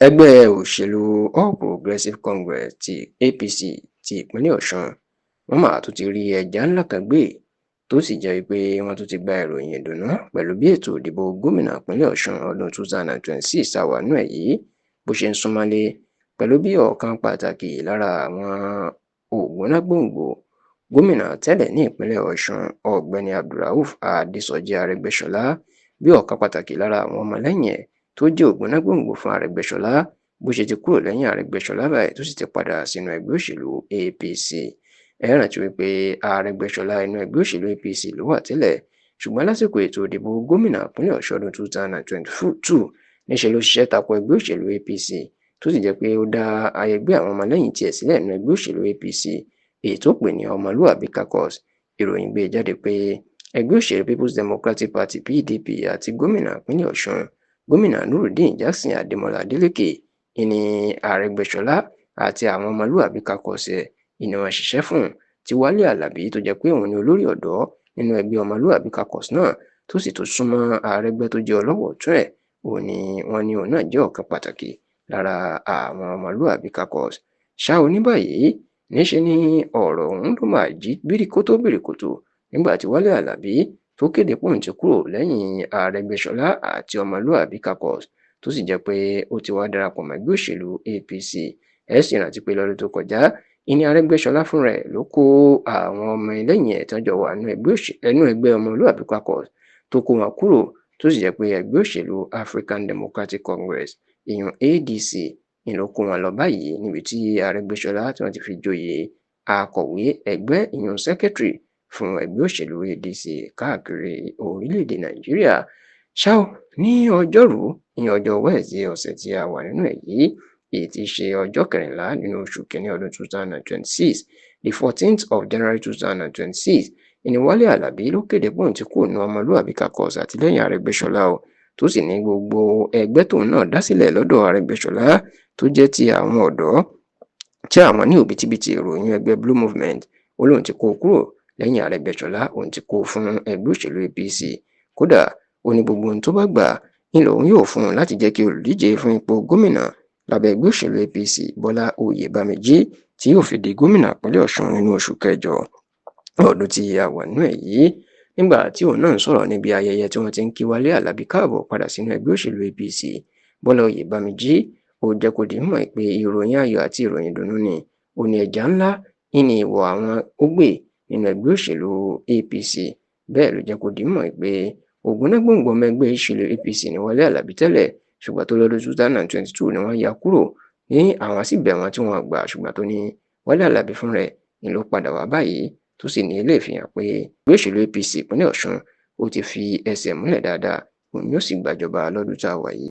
ẹgbẹ́ òṣèlú All Progressives Congress ti APC ti ìpínlẹ̀ Ọ̀ṣun wọ́n mà tún ti rí ẹja ńlá kan gbé tó sì jẹ́ pé wọ́n tún ti gba ìròyìn ìdùnnú pẹ̀lú bí ètò ìdìbò gómìnà ìpínlẹ̀ Ọ̀ṣun ọdún 2026 àwànú ẹ̀ yìí bó ṣe ń súnmọ́lé, pẹ̀lú bí ọ̀kan pàtàkì lára àwọn ògbónágbòǹgbò gómìnà tẹ́lẹ̀ ní ìpínlẹ̀ Ọ̀ṣun ọ̀gbẹ́ni Abdulrauf Adésọjí Arẹ́gbẹ́ṣọlá, bí ọ̀kan pàtàkì lára àwọn ọmọlẹ́yìn ẹ̀ tó jẹ́ ògbónágbòǹgbò fún Arẹ́gbẹ́ṣọlá bó ṣe ti kúrò lẹ́yìn Arẹ́gbẹ́ṣọlá báyìí tó sì ti padà sínú ẹgbẹ́ òṣèlú APC. Ẹ rántí wípé Arẹ́gbẹ́ṣọlá inú ẹgbẹ́ òṣèlú APC ló wà tẹ́lẹ̀, ṣùgbọ́n lásìkò ètò ìdìbò gómìnà ìpínlẹ̀ Ọ̀ṣun ọdún 2022 níṣẹ́ ló ṣiṣẹ́ tako ẹgbẹ́ òṣèlú APC tó sì jẹ́ pé ó dá ẹgbẹ́ àwọn ọmọlẹ́yìn tiẹ̀ sílẹ̀ nínú ẹgbẹ́ òṣèlú APC èyí tó pè ní Ọmọlúwàbí Caucus. Ìròyìn gbé jáde pé ẹgbẹ́ òṣèlú People's Democratic Party PDP àti gómìnà ìpínlẹ̀ Ọ̀ṣun gómìnà Nurudeen Jackson Adémọ́lá Adélékè ìní Arẹ́gbẹ́ṣọlá àti àwọn Ọmọlúwàbí Caucus ìní wọn ṣiṣẹ́ fún, tí Wálé Àlàbí tó jẹ́ pé òun ni olórí ọ̀dọ́ nínú ẹgbẹ́ Ọmọlúwàbí Caucus náà tó sì tó súnmọ́ Arẹ́gbẹ́ tó jẹ́ ọlọ́wọ̀ ọ̀tún ẹ̀, òun ni wọ́n ní òun náà jẹ́ ọ̀kan pàtàkì lára àwọn Ọmọlúwàbí Caucus. Ṣá o ní báyìí níṣe ni ọ̀rọ̀ ọ̀hún ló máa jí bíríkótó nígbà tí Wálé Àlàbí tó kéde pòun ti kúrò lẹ́yìn Arẹ́gbẹ́ṣọlá àti Ọmọlúwàbí Caucus tó sì jẹ́ pé ó ti wá darapọ̀ mọ́ ẹgbẹ́ òṣèlú APC. Ẹ sì rántí pé lọ́dún tó kọjá ìní Arẹ́gbẹ́ṣọlá fúnra ẹ̀ ló kó àwọn ọmọ ẹlẹ́yìn ẹ̀ tán jọ wà nínú ẹgbẹ́ Ọmọlúwàbí Caucus tó kó wọn kúrò tó sì jẹ́ pé ẹgbẹ́ òṣèlú African Democratic Congress ìyún ADC ni ló kó wọn lọ báyìí, níbi tí Arẹ́gbẹ́ṣọlá tí wọ́n ti fi joyè akọ̀wé ẹgbẹ́ ìyún secretary fún ẹgbẹ́ òṣèlú ADC káàkiri orílẹ̀-èdè Nàìjíríà. Ṣá o ní ọjọ́rú ní ọjọ́ Wednesday ọ̀sẹ̀ tí a wà nínú ẹ̀ yìí, èyí tí í ṣe ọjọ́ 14 nínú oṣù kìíní ọdún 2026, the 14th of January 2026, ìní Wálé Àlàbí ló kéde pé òun ti kúrò ní Ọmọlúwàbí Caucus àtìlẹ́yìn Arẹ́gbẹ́ṣọlá o, tó sì ní gbogbo ẹgbẹ́ tóun náà dá sílẹ̀ lọ́dọ̀ Arẹ́gbẹ́ṣọlá tó jẹ́ ti àwọn ọ̀dọ́ tí àwọn ní òbítíbitì ìròyìn ẹgbẹ́ Blue Movement, ó lóun ti kó kúrò lẹ́yìn Arẹ́gbẹ́ṣọlá, òun ti kó fún ẹgbẹ́ òṣèlú APC. Kódà ó ní gbogbo ohun tó bá gbà ní lòun yóò fún un láti jẹ́ kí olùdíje fún ipò gómìnà lábẹ́ ẹgbẹ́ òṣèlú APC Bọ́lá Oyèbámíjí tí yóò fi di gómìnà ìpínlẹ̀ Ọ̀ṣun nínú oṣù kẹjọ ọdún tí a wà nínú ẹ̀ yìí. Nígbà tí òun náà ń sọ̀rọ̀ níbi ayẹyẹ tí wọ́n ti ń kí Wálé Àlàbí káàbọ̀ padà sínú ẹgbẹ́ òṣèlú APC, Bọ́lá Oyèbámíjí ó jẹ́ kó di mọ̀ pé ìròyìn ayọ̀ àti ìròyìn ìdùnnú ni ó ní ẹja ńlá ìní ìwọ̀ àwọn ó gbé nínú ẹgbẹ́ òṣèlú APC. Bẹ́ẹ̀ ló jẹ́ kó di mọ̀ pé ògbónágbòǹgbò ọmọ ẹgbẹ́ òṣèlú APC ní Wálé Àlàbí tẹ́lẹ̀, ṣùgbọ́n tó lọ́dún 2022 ni wọ́n ya kúrò ní àwọn sì bẹ̀ wọ́n tí wọ́n gbà, ṣùgbọ́n tó ní Wálé Àlàbí fún rẹ̀ ni ló padà wá báyìí, tó sì ní ilé ìfihàn pé ẹgbẹ́ òṣèlú APC ìpínlẹ̀ Ọ̀ṣun ó ti fi ẹsẹ̀ múlẹ̀ dáadáa, òun yóò sì gbàjọba lọ́dún tá a wà yìí.